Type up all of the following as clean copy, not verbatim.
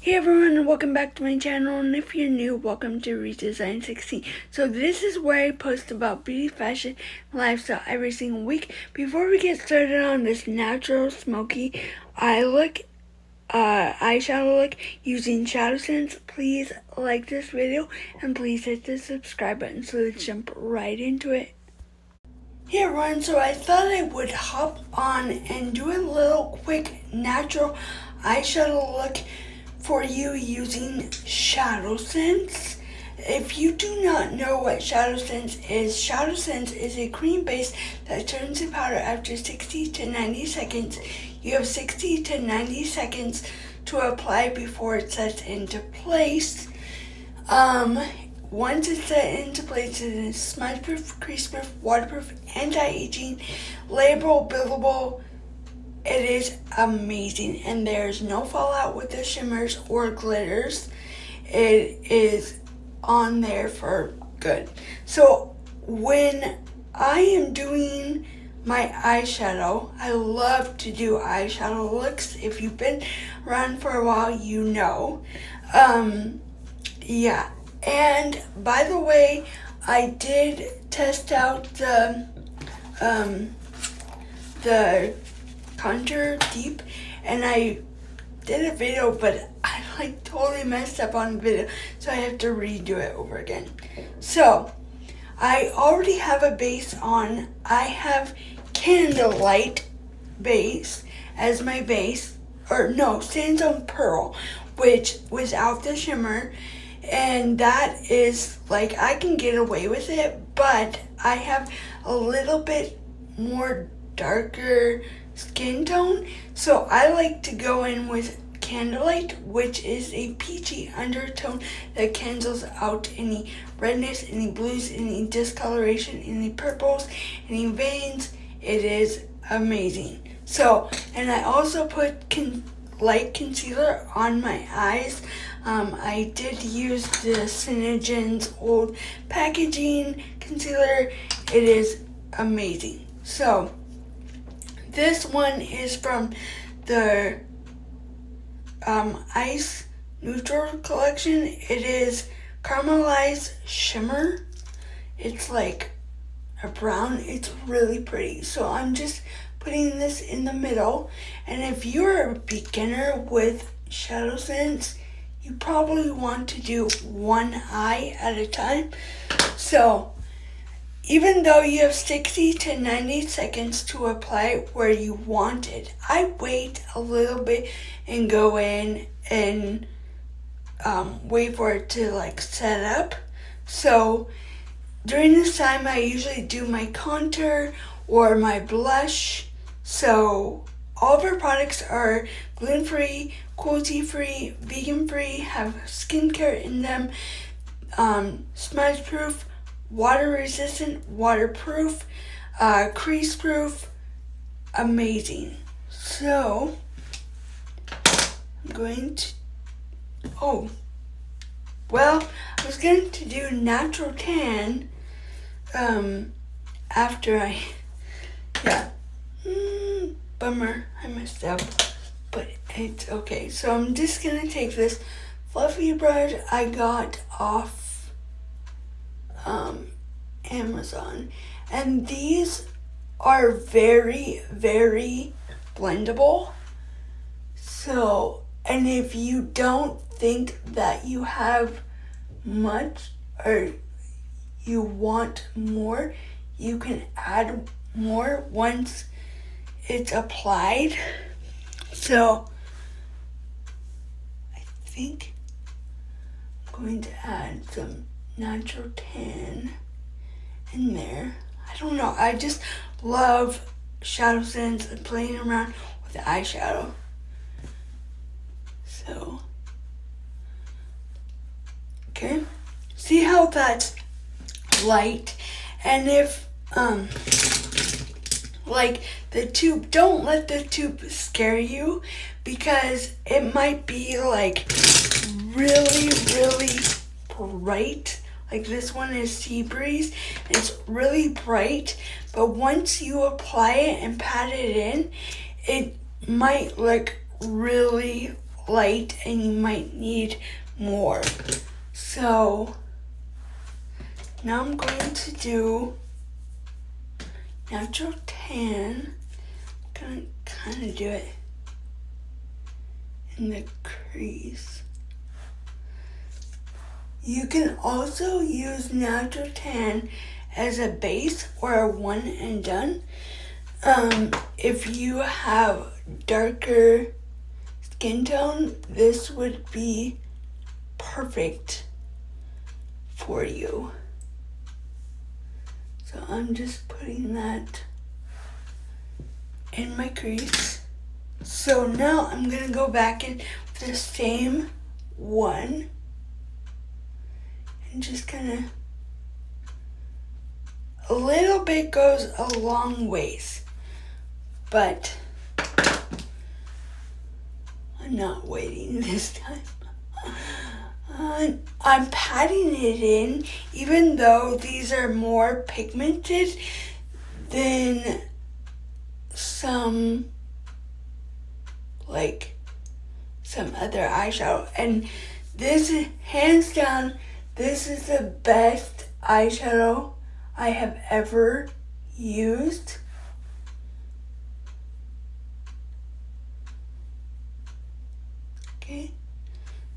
Hey everyone, and welcome back to my channel, and if you're new, welcome to Redesign 16. So this is where I post about beauty, fashion, and lifestyle every single week. Before we get started on this natural smoky eye look, eyeshadow look using shadowsense, please like this video and please hit the subscribe button. So let's jump right into it. Hey everyone, so I thought I would hop on and do a little quick natural eyeshadow look for you using shadowsense. If you do not know what shadowsense is a cream base that turns to powder after 60 to 90 seconds. You have 60 to 90 seconds to apply before it sets into place. Once it's set into place, it is smudge-proof, crease-proof, waterproof, anti-aging, layerable, buildable. It is amazing, and there's no fallout with the shimmers or glitters. It is on there for good. So when I am doing my eyeshadow, I love to do eyeshadow looks. If you've been around for a while, you know. Yeah. And by the way, I did test out the contour deep, and I did a video, but I totally messed up on the video, so I have to redo it over again. So I already have a base on. I have Candlelight base as my base, or no, Sandstone Pearl, which without the shimmer, and that is like, I can get away with it, but I have a little bit more darker skin tone, so I like to go in with Candlelight, which is a peachy undertone that cancels out any redness, any blues, any discoloration, any purples, any veins. It is amazing. So, and I also put light concealer on my eyes. I did use the Synergen's old packaging concealer. It is amazing. So this one is from the Ice Neutral collection. It is Caramelized Shimmer. It's like a brown. It's really pretty. So I'm just putting this in the middle. And if you're a beginner with shadowsense, you probably want to do one eye at a time. So even though you have 60 to 90 seconds to apply where you want it, I wait a little bit and go in and wait for it to like set up. So during this time, I usually do my contour or my blush. So all of our products are gluten-free, cruelty-free, vegan-free, have skincare in them, smudge-proof, water-resistant, waterproof, crease-proof, amazing. So I'm going to, I was going to do natural tan after bummer, I messed up, but it's okay. So I'm just gonna take this fluffy brush I got off Amazon, and these are very, very blendable. So, and if you don't think that you have much or you want more, you can add more once it's applied. So I think I'm going to add some natural tan in there. I don't know, I just love shadowsense and playing around with the eyeshadow. So okay, see how that's light? And if like the tube, don't let the tube scare you, because it might be like really, really bright. Like this one is Sea Breeze. It's really bright, but once you apply it and pat it in, it might look really light and you might need more. So now I'm going to do natural tan. I'm gonna kind of do it in the crease. You can also use natural tan as a base or a one and done. If you have darker skin tone, this would be perfect for you. So I'm just putting that in my crease. So now I'm gonna go back in with the same one and just kind of, a little bit goes a long ways, but I'm not waiting this time. I'm patting it in, even though these are more pigmented than some other eyeshadow. And this, hands down, this is the best eyeshadow I have ever used. Okay,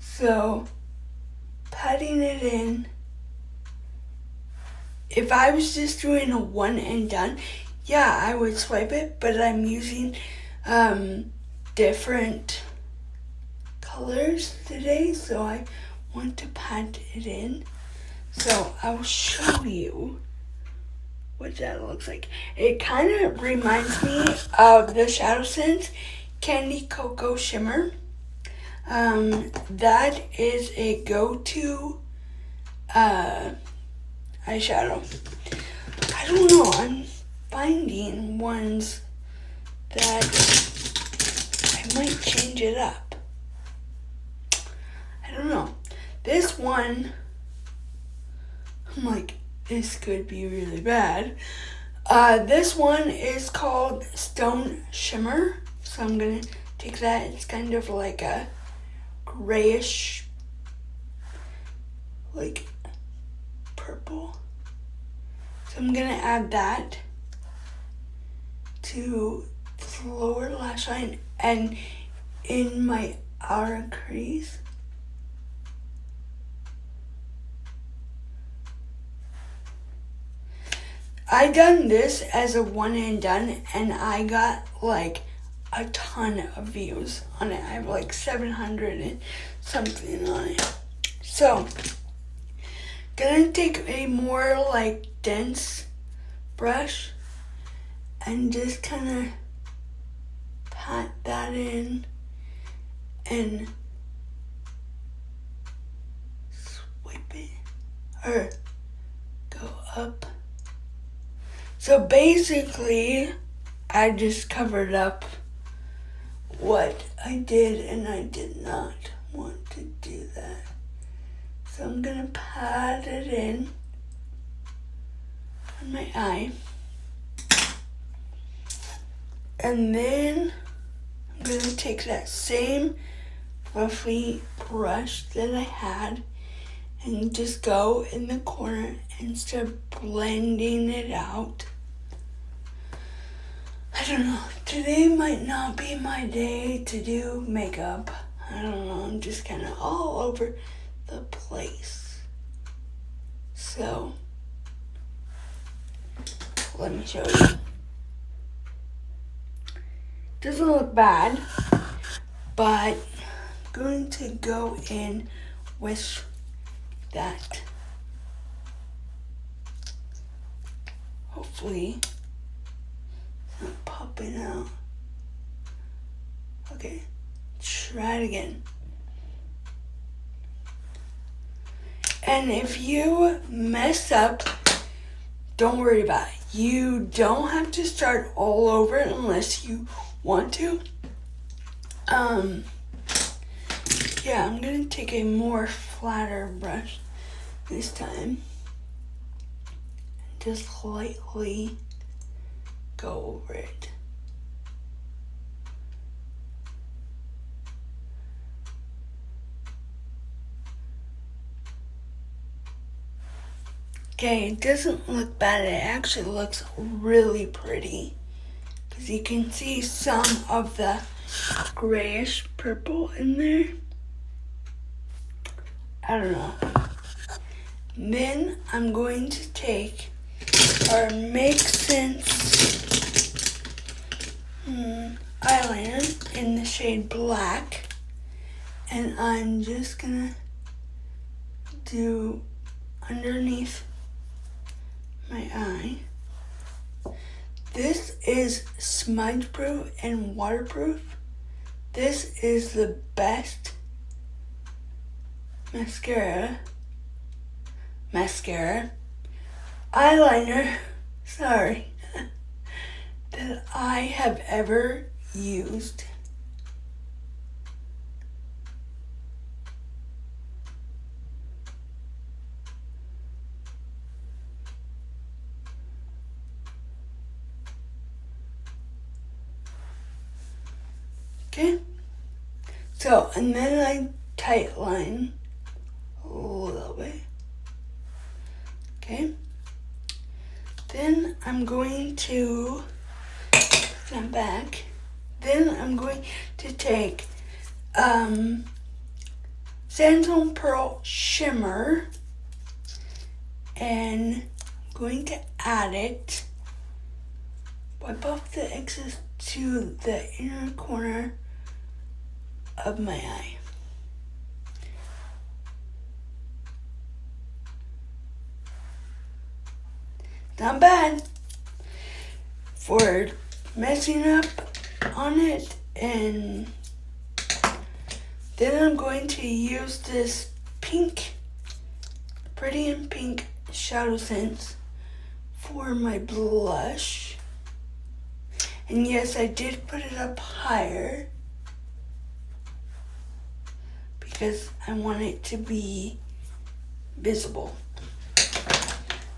so patting it in. If I was just doing a one and done, yeah, I would swipe it, but I'm using different colors today, so I want to pat it in. So I'll show you what that looks like. It kind of reminds me of the shadowsense Candy Cocoa Shimmer. That is a go-to eyeshadow. I don't know, I'm finding ones that I might change it up. I don't know. This one, I'm like, this could be really bad. This one is called Stone Shimmer. So I'm gonna take that. It's kind of like a grayish, like purple. So I'm gonna add that to the lower lash line and in my outer crease. I done this as a one and done, and I got like a ton of views on it. I have like 700 and something on it. So, gonna take a more like dense brush and just kind of pat that in and swipe it or go up. So basically, I just covered up what I did, and I did not want to do that. So I'm gonna pat it in on my eye. And then I'm gonna take that same fluffy brush that I had and just go in the corner and start blending it out. I don't know, today might not be my day to do makeup. I don't know, I'm just kind of all over the place. So, let me show you. Doesn't look bad, but I'm going to go in with that. Hopefully, it's not popping out. Okay, try it again. And if you mess up, don't worry about it. You don't have to start all over unless you want to. Yeah, I'm gonna take a more flatter brush this time. Just lightly go over it. Okay, it doesn't look bad. It actually looks really pretty. Because you can see some of the grayish purple in there. I don't know. Then I'm going to take our Make Sense eyeliner in the shade Black. And I'm just gonna do underneath my eye. This is smudge proof and waterproof. This is the best mascara, eyeliner, that I have ever used. Okay, so, and then I tight line a little bit. Okay, then I'm going to snap back. Then I'm going to take Sandstone Pearl Shimmer, and I'm going to add it, wipe off the excess to the inner corner of my eye. Not bad for messing up on it. And then I'm going to use this Pretty in Pink shadowsense for my blush. And yes, I did put it up higher because I want it to be visible.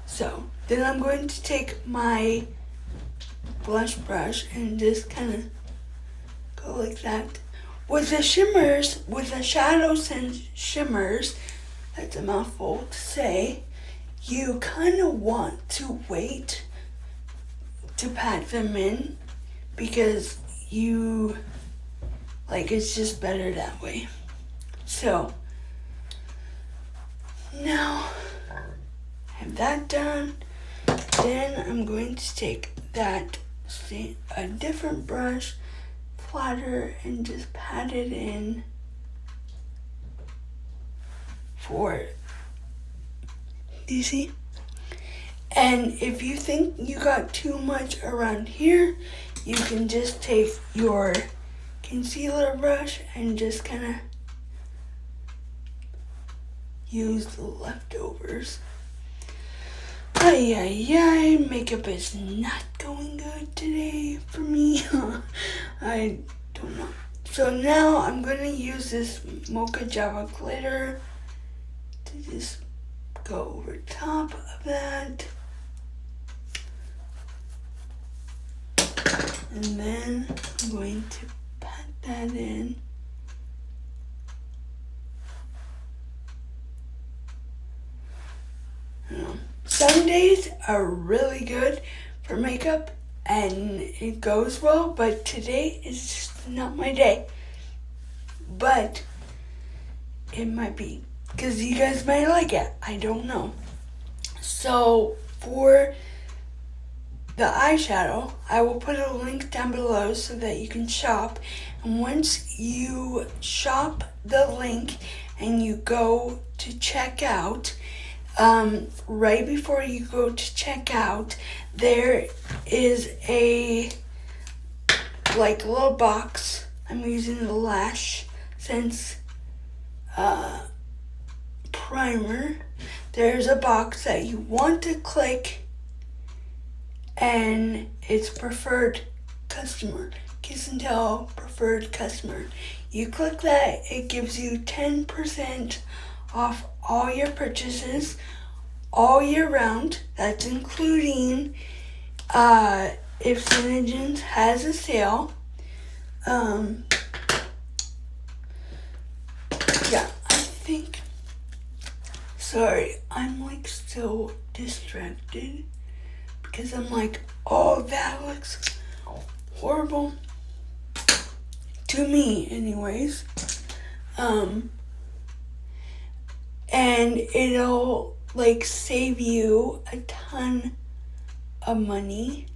So then I'm going to take my blush brush and just kind of go like that. With the shimmers, with the shadowsense shimmers, that's a mouthful to say, you kind of want to wait to pack them in because it's just better that way. So now I have that done. Then I'm going to take a different brush, flatter, and just pat it in do you see? And if you think you got too much around here, you can just take your concealer brush and just kind of use the leftovers. Makeup is not going good today for me. I don't know. So now I'm going to use this Mocha Java glitter to just go over top of that. And then I'm going to pat that in. Some days are really good for makeup and it goes well, but today is just not my day. But it might be, because you guys might like it. I don't know. So for the eyeshadow, I will put a link down below so that you can shop. And once you shop the link and you go to check out, right before you go to check out, there is a little box. I'm using the Lash Sense primer. There's a box that you want to click, and it's preferred customer. Kiss and Tell preferred customer. You click that, it gives you 10% off all your purchases all year round. That's including if Synergens has a sale. I think Sorry, I'm like so distracted because I'm like, oh, that looks horrible to me anyways. And it'll like save you a ton of money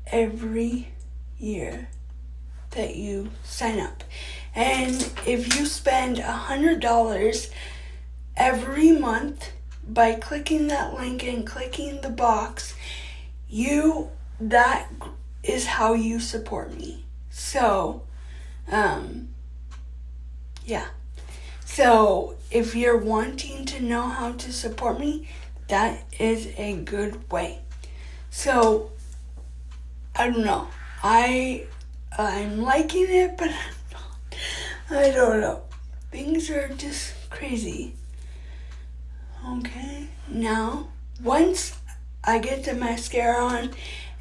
every year that you sign up. And if you spend $100 every month by clicking that link and clicking the box, that is how you support me. So, yeah. So, if you're wanting to know how to support me, that is a good way. So, I don't know. I'm liking it, but I'm not. I don't know. Things are just crazy. Okay. Now, once I get the mascara on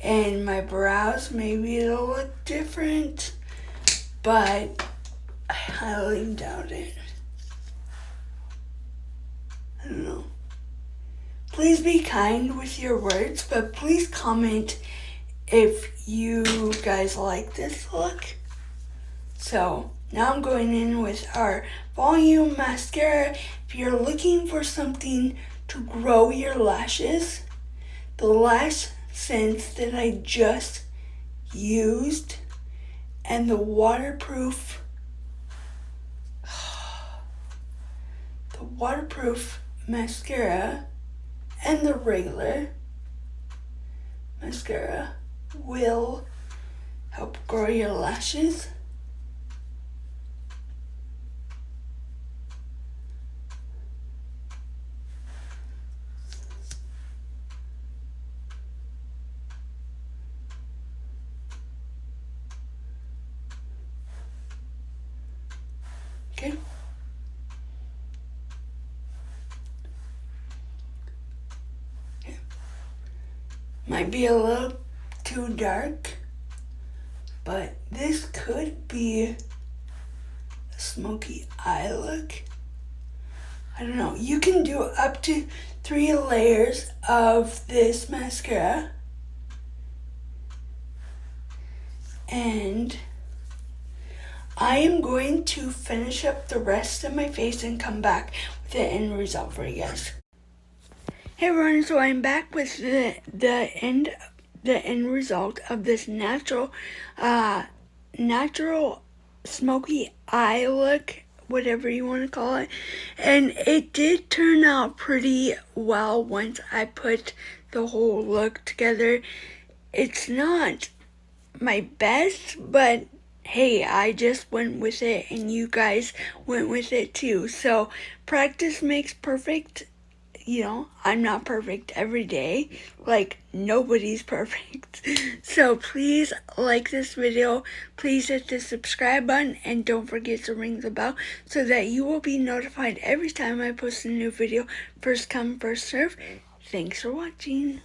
and my brows, maybe it'll look different, but I highly doubt it. I don't know. Please be kind with your words, but please comment if you guys like this look. So now I'm going in with our volume mascara. If you're looking for something to grow your lashes, the lash sense that I just used and the waterproof mascara and the regular mascara will help grow your lashes. Okay. Might be a little too dark, but this could be a smoky eye look. I don't know. You can do up to 3 layers of this mascara. And I am going to finish up the rest of my face and come back with the end result for you guys. Hey everyone, so I'm back with the end result of this natural smoky eye look, whatever you want to call it. And it did turn out pretty well once I put the whole look together. It's not my best, but hey, I just went with it and you guys went with it too. So practice makes perfect. You know, I'm not perfect every day. Like, nobody's perfect. So please like this video. Please hit the subscribe button and don't forget to ring the bell so that you will be notified every time I post a new video. First come, first serve. Thanks for watching.